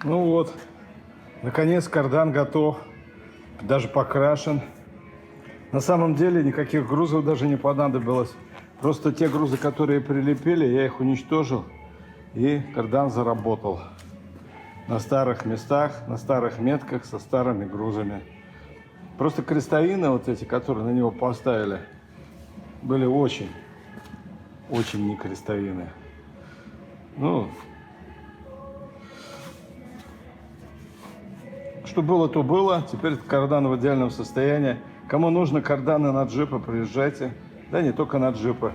Ну вот, наконец кардан готов, даже покрашен. На самом деле никаких грузов даже не понадобилось. Просто те грузы, которые прилепили, я их уничтожил, и кардан заработал на старых местах, на старых метках со старыми грузами. Просто крестовины вот эти, которые на него поставили, были очень не крестовины. Ну, что было, то было. Теперь кардан в идеальном состоянии. Кому нужно карданы на джипы, приезжайте. Да не только на джипы.